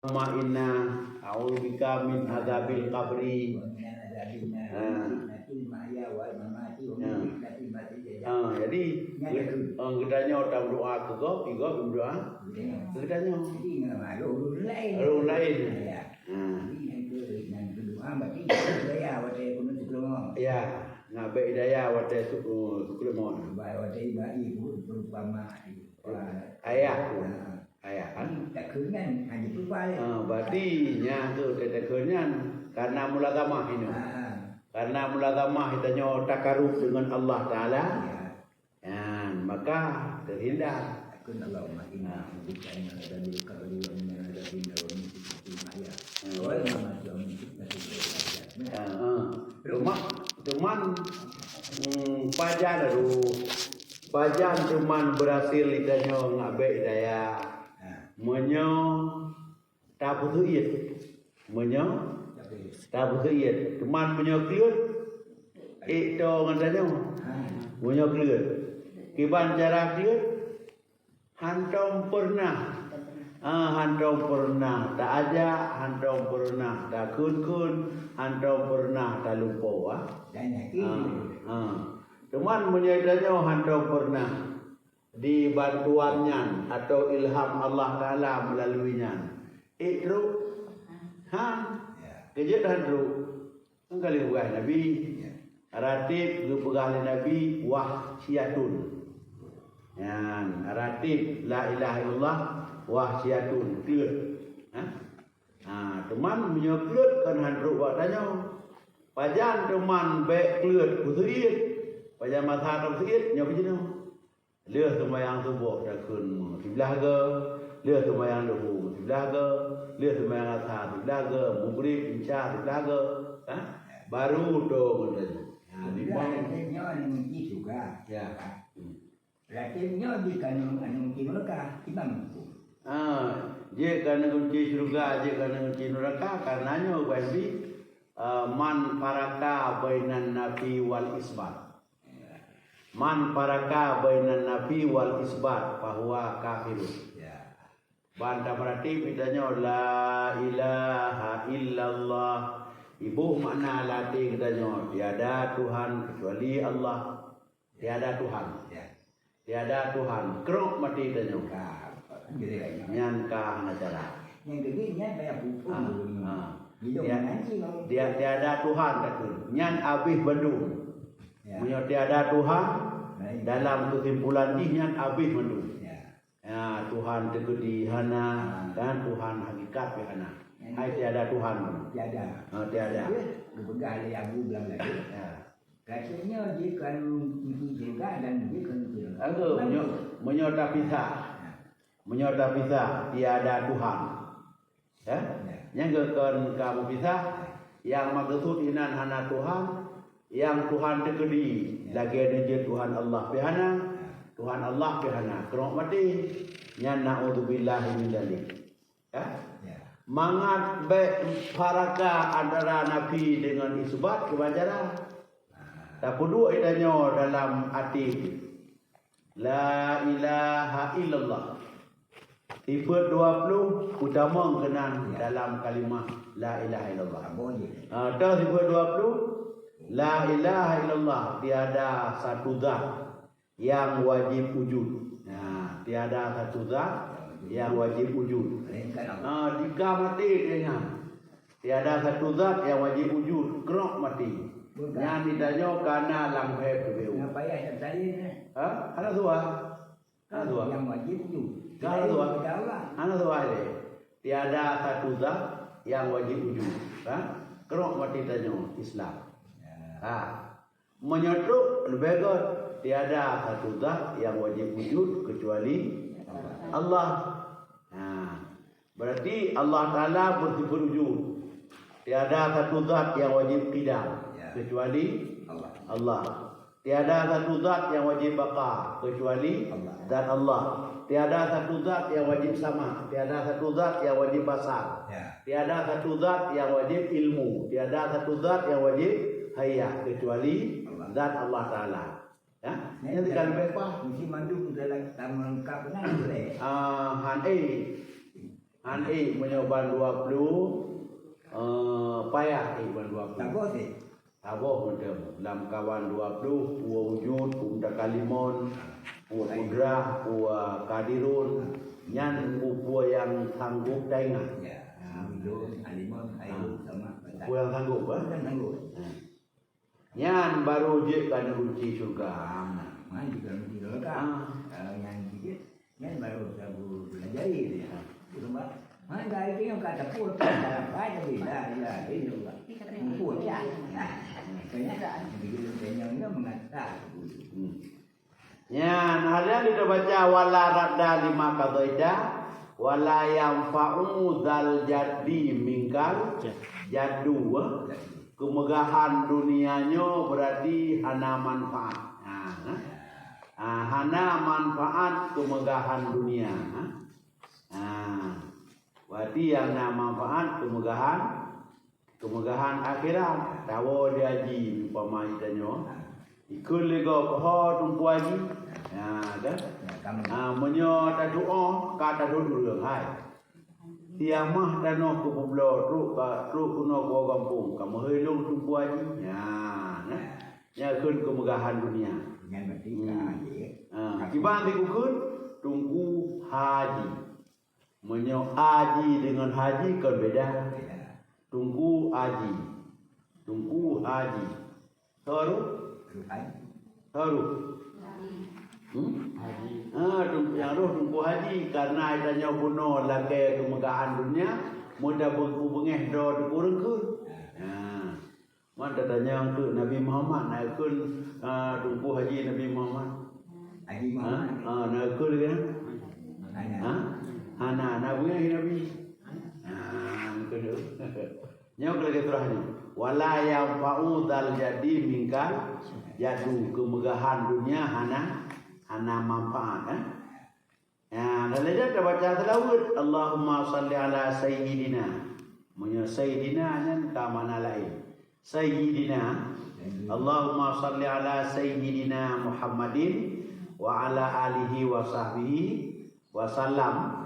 Ma inna a'udzubika min adzabil qabri. Jadi gedanya orang doa ke kau, tiga berdoa. Gedanya. Orang lain. Ya, ngabe hidayah wate sukulemon. Ayah kan? Berarti nya tu tetekunnya karena mulagamah ini. Karena mulagamah hitanya takarub dengan Allah Taala. Maka terhindar. Cuman pajan cuman berhasil ditanya ngabe daya menyo tabutuit cuman menyo kliut itu ngadanya menyo kliut kiban cara kliut hantom pernah tak aja hantom pernah tak kun hantom pernah tak lupa cuman menyadarnya hantom pernah di bantuannya atau ilham Allah Taala melaluinya ikru kejadian ru kali buah Nabi ratib pegang Nabi wahsyatun ratib la ilaha illallah wahsyatun clear teman menyeklut kan handru watanya pajan teman baik clear kusuit pajan masa tam suit nya begini leh sembahyang subuh dah kun sebelah ke leh sembahyang duhur sebelah ke leh sembahyang asar sebelah ke maghrib isya sebelah ke baru tu kemudian di bawah ni juga ya Rakyatnya di kanung neraka imam itu. Dia kana kunci surga, dia kana kunci neraka karenanya Nabi man faraka bainan nabi wal isbat. Man faraka bainan nabi wal isbat bahwa kafirun. Ya. Banta berarti bedanya la ilaha illallah. Ibu makna latih katanya tiada Tuhan kecuali Allah. Tiada Tuhan. Ya. Tiada Tuhan, keruk mati dan juga. Nyangka acara. Yang gedenya banyak pupuk. Dia tiada Tuhan betul. Nyan abih bendung. Punya tiada Tuhan dalam kesimpulan ini nyan abih bendung. Ya Tuhan tegedi hana dan Tuhan hakikat hana. Hai tiada Tuhan. Tiada. Tiada. Begal yang Abu bilang lagi. Rasanya jika itu juga dan jika itu. Menyota pisah tiada Tuhan. Ya? Yang kamu pisah yang maksud inan hana Tuhan, yang Tuhan tegedi lagi ada Tuhan Allah pihana, Tuhan Allah pihana. Kerana mati nya naudzubillahi min dzalik. Ya? Mangat baik faraka antara Nabi dengan isbat kewajaran. Tak perlu idanya dalam hati la ilaha illallah. Tipe 20 utama kenal dalam kalimah la ilaha illallah. Dah tipe 20 la ilaha illallah tiada satu zat yang wajib wujud. Tiada satu zat yang wajib wujud. Jika mati dengan tiada satu zat yang wajib wujud, kerok mati. Yang ditanya karena lampai berbeu. Apa yang saya? Ada dua. Yang wajib wujud. Ada dua. Tiada satu zat yang wajib wujud. Kerok mati tanya Islam. Menyetruk lebih kot. Tiada satu zat yang wajib wujud kecuali Allah. Berarti Allah Taala bersifat wujud. Tiada satu zat yang wajib qidam kecuali Allah. Tiada satu zat yang wajib baqa kecuali zat Allah. Tiada satu zat yang wajib sama. Tiada satu zat yang wajib basar. Tiada satu zat yang wajib ilmu. Tiada satu zat yang wajib hayat kecuali zat Allah Taala. Ini kan berapa? Mesti mandu dalam lengkap benar boleh. Han Han menyoban 20 payah ban 20. Tak boleh. Taboh macam dalam kawan 20 puwa wujud, puwa kalimon, puwa kudrah, puwa kadirun, nyan puwa yang sanggup daingan. Ya, wujud, kalimon, ayu sama. Puwa yang sanggup kan? Yang sanggup. Nyan baru je kan kunci surga. Mana juga kunci surga. Kalau yang dikit, nyan baru sabu belajari dia. Cuma mana dari itu yang kata pun, apa beda ya itu. Pun ya. Kenyataan begitu kenyangnya mengatakan. Ya, nah ada kita baca wala radda lima qadaida wala yanfa'u dzal jaddi mingkal jaddu kemegahan dunianya berarti hana manfaat. Hana manfaat kemegahan dunia. Berarti yang nama manfaat kemegahan akhirat. Tahu dia haji umpama itanyo. Ikut lego poho tumpu haji. Kan? Menyo ta doa kata dulu hai. Tiamah dano ku publo tru kuno go kampung. Kamu heulung tumpu haji. Ya kun kemegahan dunia. Yang bertiga haji. Kibang dikukun tunggu haji. Menyo haji dengan haji kan beda. Tunggu haji. Taruh. Tunggu haji karena adanya kuno lagi kemegahan dunia mudah bengeh do dikurungkeun. Mana tanya ke Nabi Muhammad naikun tunggu haji Nabi Muhammad. Haji Muhammad. Naikun kan? Hana nabi Nabi. Nyok lagi terahnya. Wala yanfa'u dzal jadi mingkal jadu kemegahan dunia hana manfaat kan. Ya, dan kita baca selawat Allahumma salli ala sayyidina. Munya sayyidina nya ka mana lain. Sayyidina Allahumma salli ala sayyidina Muhammadin wa ala alihi wa sahbihi wa sallam.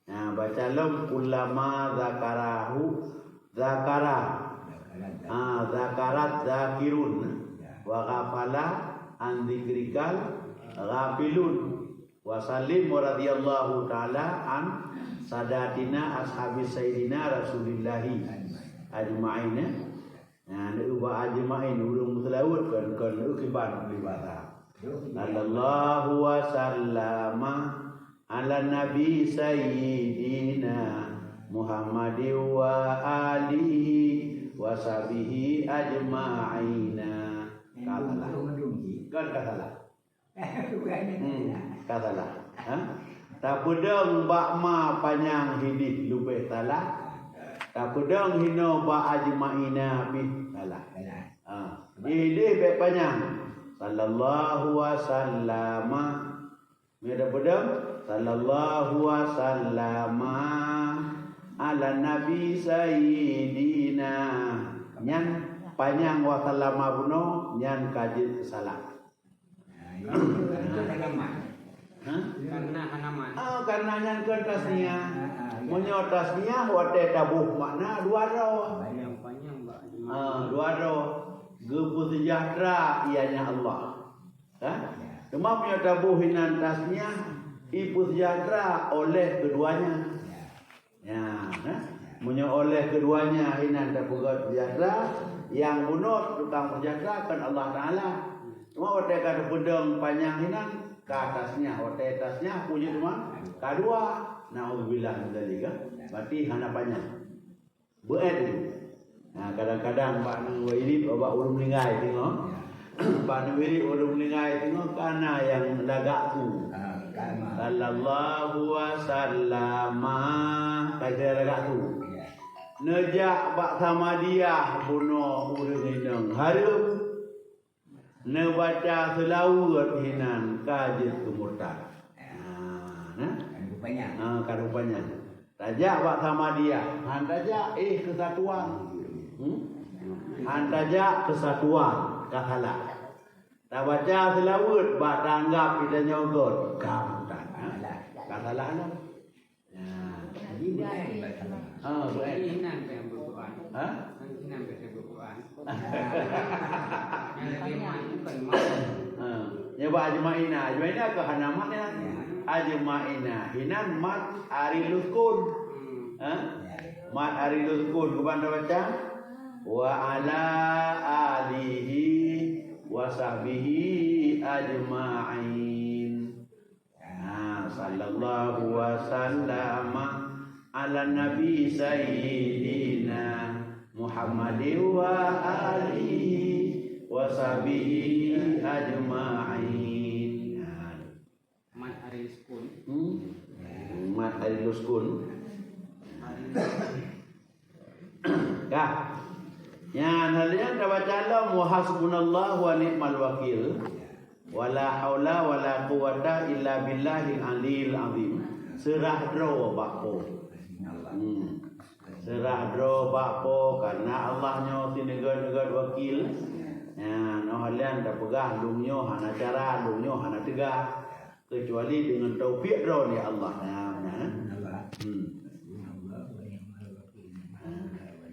Nah, baca lam ulama zakarat zakirun wa ghafala an dzikrikal ghafilun wa sallim radhiyallahu taala an sadatina ashabi sayyidina rasulillahi ajma'in. Nah, ubah ajma'in urung selawat kan ukiban ibadah. Sallallahu wa sallama ala nabi sayyidina Muhammadin wa alihi wa sahbihi ajma'ina. Katalah. Katalah. Tak pedang bakma panjang hidup lubeh talah. Tak pedang hino ba ajma'ina bih talah. Hidup baik panjang. Sallallahu wa sallama. Ada pedang. Sallallahu wa sallama ala nabi sayyidina. Nyan panjang wa sallama buno nyan kajit salah. Karena hanaman. Karena nyan ke tasnia. Munyo tasnia wate tabuh makna dua roh. Panjang Mbak. Dua roh. Gebu sejahtera ianya Allah. Cuma punya tabuh hinan tasnia ibu sejahtera oleh keduanya. Ya, punya oleh keduanya hinan tabuh sejahtera yang bunuh tukang sejahtera kan Allah Taala. Cuma wate kada pedang panjang hinan ke atasnya, wate atasnya punya cuma kedua. Nauzubillah min dzalika. Berarti hana panjang. Beet. Nah, kadang-kadang Pak Nuwiri bawa urung lingai tengok. Pak Nuwiri urung lingai tengok karena yang lagakku. Sallallahu wa sallama kaya lagakku. Nejak bak sama dia bunuh urung hinang harap. Ne baca selawat hinan kajit kemurtad. Karupanya. Raja bak sama dia. Han raja kesatuan. Han raja kesatuan. Kahala. Tak baca selawat bak tanggap kita nyogot. Kamutan. Kahala lah. Baik. Ini nanti yang berquran. Ha? Nanti nanti yang berquran. Yang lima itu kan mak. Ya ba ajmaina. Ajmaina ke hanamat ya. Ajmaina. Hinan mat ariluskun. Ha? Mat ariluskun kepada baca wa ala alihi wa sahbihi ajma'in. Sallallahu wa sallama ala nabi sayyidina Muhammadin wa alihi wa sahbihi ajma'in. Mat ariluskun. Mat ariluskun. Kah? Yang halian dah baca Allah wa hasbunallahu wa ni'mal wakil. Wala haula wala quwata illa billahil aliyil azim. Serah dro bakpo. Serah dro bakpo karena Allah nyo tinegad-negad wakil. Ya, no halian dah pegah lungnyo hana cara, lungnyo hana tegak kecuali dengan taufik dro ni Allah.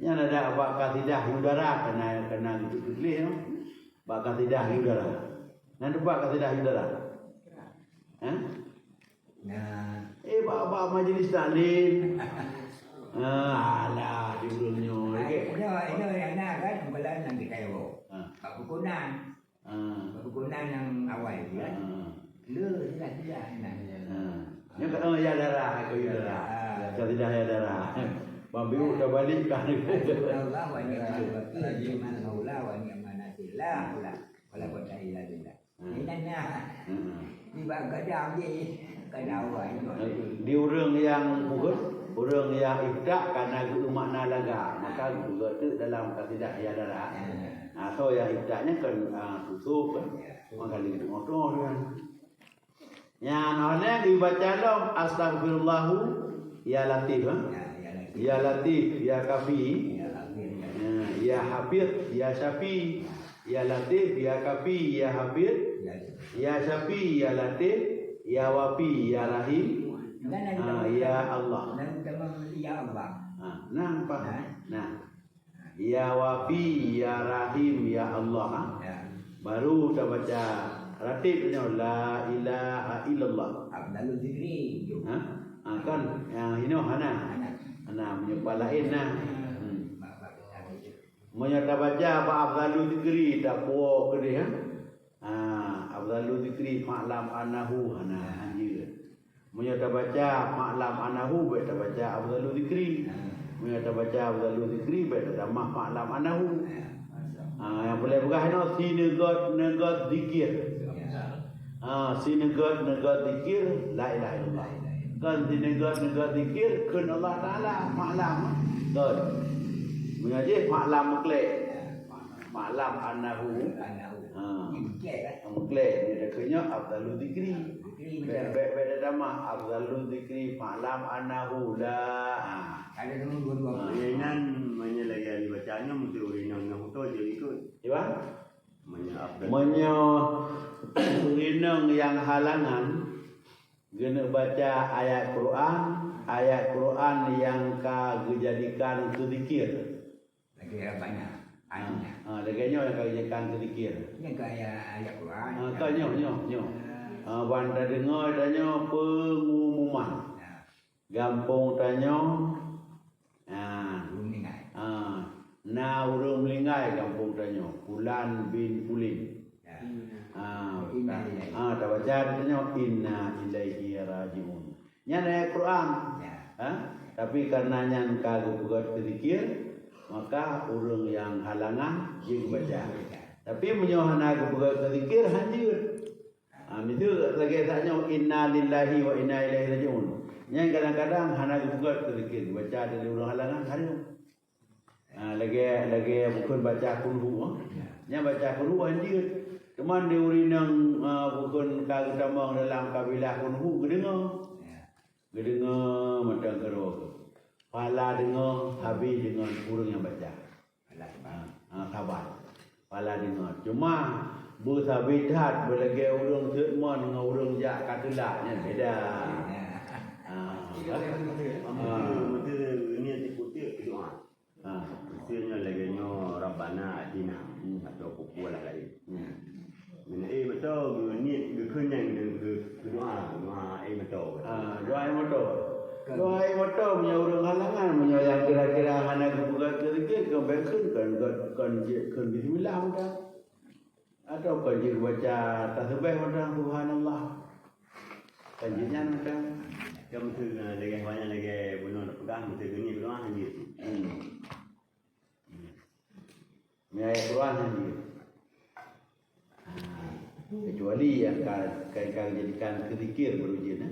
Yang ada bakal tidak udara kena gitu tulis no. Bakal tidak udara. Nanti buat kata dah udara. Bawa majlis taklim. Alah diulunyo. Ini yang nak kan bulan nanti kayo. Perkebunan. Perkebunan yang awal dia. Le tidak nak. Yang kata ya darah aku udara. Kata tidak ya darah. Bambu dah balik kan. Allah wa ni'mal wakil. Man maula wa ni'mal nasir. La wala quwwata illa billah. Di bagadang je kadawai di orang yang orang yang ibdak karena guru makna laga maka juga tu dalam kasidah ya darah atau yang ibdaknya kan tutup maka di motor kan yang awalnya dibaca dalam astagfirullahu ya latif ya latif ya kafi ya hafid ya syafi ya latif ya kafi ya hafid ya syafi ya latif ya wafi ya rahim ya Allah ya Allah nampak ya wafi ya rahim ya Allah baru kita baca ratibnya la ilaha illallah Abdul Zikri kan yang ini hana menyepalain menyata baca apa Abdul Zikri tak puak ke dia Abdul Zikri maklam anahu hana anjir. Menyata baca maklam anahu baik baca Abdul Zikri. Menyata baca Abdul Zikri baik tambah maklam anahu. Yang boleh begah no sinegat zikir. Sinegat zikir la ilaha illallah. Kan sinegat zikir kun Allah Taala maklam. Kan. Mengaji maklam mekle. Maklam anahu. Mengklaim ni dekatnya Abdul Zikri. Beda nama Abdul Zikri malam anahu la. Ada nombor dua. Mainan mana lagi yang dibacanya mesti urinang yang itu jadi ikut. Iba? Mana urinang yang halangan guna baca ayat Quran yang dijadikan ke zikir. Lagi banyak. Laganya yang dijadikan ke zikir. Ini kayak ayat Quran. Kau nyo. Banda dengar tanya pengumuman. Gampung tanya. Urung melingai gampung tanya. Pulan bin Pulin. Tak baca tanya inna ilaihi rajiun. Nya ayat Quran. Tapi karena yang kagak buat zikir, maka orang yang halangan dia baca. Tapi menyohana buat zikir hancur. Itu lagi tanya inna lillahi wa inna ilaihi rajiun. Yang kadang-kadang hana buat zikir baca dari orang halangan hari. Lagi bukan baca kulhu. Yang baca kulhu hancur. Cuman di urinang bukan kagetamang dalam kabilah kulhu gedengar. Gedengar macam kerok. Pala dengar, habis dengan orang yang baca. Khabar. Pala dengar. Cuma bersabidat berlagi orang sekmon dengan orang jak katelaknya beda. betul ni kenyang doa betul. Doa motor. Doa motor punya orang halangan punya yang kira-kira hana kebuka sedikit ke bensin kan bismillah mudah. Atau kan dia baca tasbih mudah subhanallah. Kan jinya mudah. Kamu tu lagi banyak lagi bunuh pegang betul ni doa hanya. Ni ayat Quran sendiri. Kecuali yang kau jadikan zikir berujian.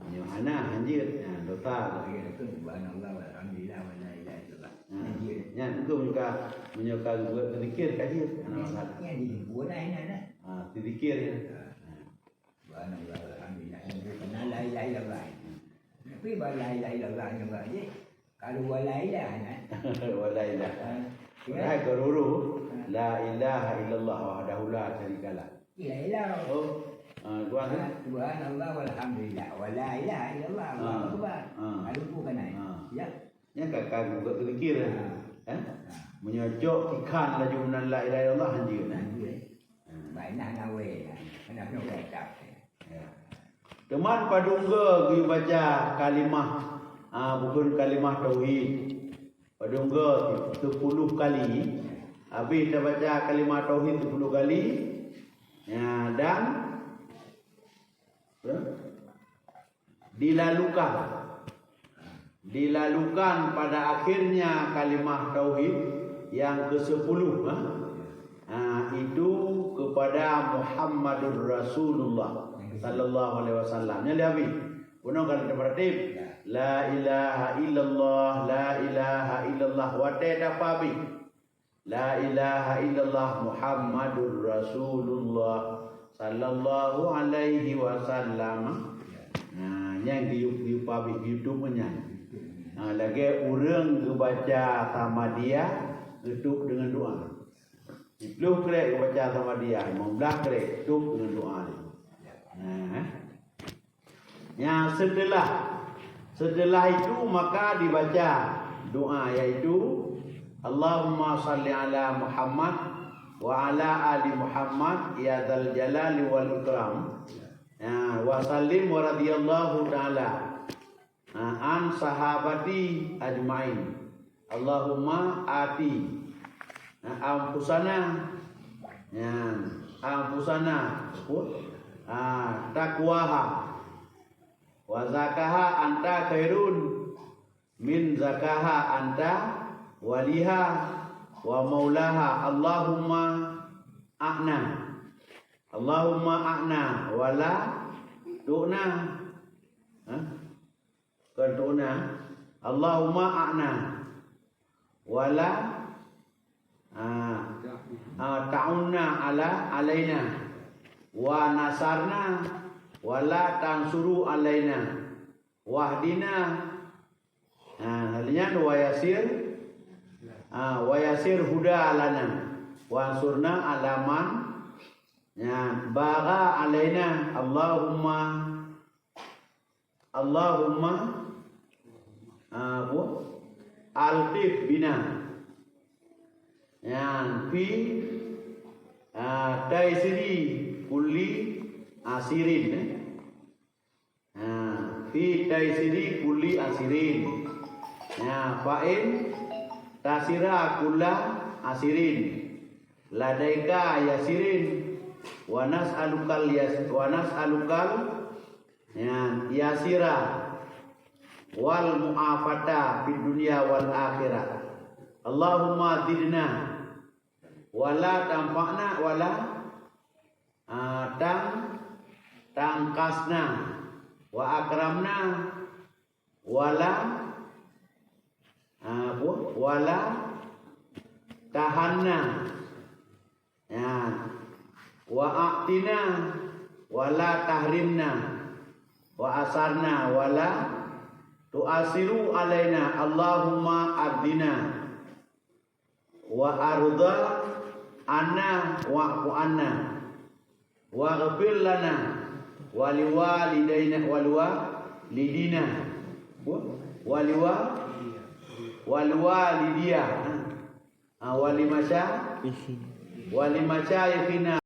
Yang hana anjir, dosa. Itu subhanallah walhamdulillah wa la ilaha illallah. Yang itu menyukai buat zikir kaji. Yang di buat dah. Zikir ya. Subhanallah walhamdulillah. Karena la ilaha illallah. Tapi la ilaha illallah juga je. Kalau wala ilaha Wala ilaha. Hai keruru la ilaha illallah wahdahu la syarikalah. Ilah. Oh, tuan tu. Subhanallah walhamdulillah wa la ilaha illallah Allahu akbar. Kalau bukan ya. Yang kakak buat zikir. Menyocok ikan laju menan la ilaha illallah hanjir. Baik nak nawe. Nak kecap. Teman padungga pergi baca kalimah bukan kalimah tauhid. Padungga 10 kali. Habis kita baca kalimah tauhid 10 kali. Ya, dan dilalukan pada akhirnya kalimah tauhid yang ke-10 itu kepada Muhammadur Rasulullah sallallahu alaihi wasallam. Nya habis. Puno kan tertib la ilaha illallah la ilaha illallah wa tadafabi la ilaha illallah Muhammadur Rasulullah sallallahu alaihi wasallam. Yang di YouTube nya. Lagi urang baca sama dia tutup dengan doa. Itu kira baca sama dia, 15 kira tutup dengan doa. Yang setelah itu maka dibaca doa yaitu Allahumma salli ala Muhammad wa ala ali Muhammad ya dzal jalali wal ikram. Wa sallim wa radhiyallahu ta'ala an sahabati ajmain. Allahumma ati anfusana taqwaha wa zakaha anta khairun min zakaha anta waliha wa maulaha. Allahumma a'na wala tu'na. Tu'na Allahumma a'na wala ta'unna alaina wa nasarna wala tansuru alaina wahdina. Halinya wa yasir huda lana wa ansurna alaman baga alaina. Allahumma altif bina fi taisiri kulli asirin. Fi taisiri kulli asirin. Fa'in tasira kulla asirin ladaika yasirin wa nas'alukal yasira wal mu'afata fid dunya wal akhirah. Allahumma zidna wala tanfa'na wala tangkasna wa akramna wala tahanna wa a'tina wala tahrimna wa asarna wala tu'asiru alaina. Allahumma ardina wa arda anna wa'fu anna wa ghfir lana wa liwalidaina walidina waliwalidia walimasyayikhina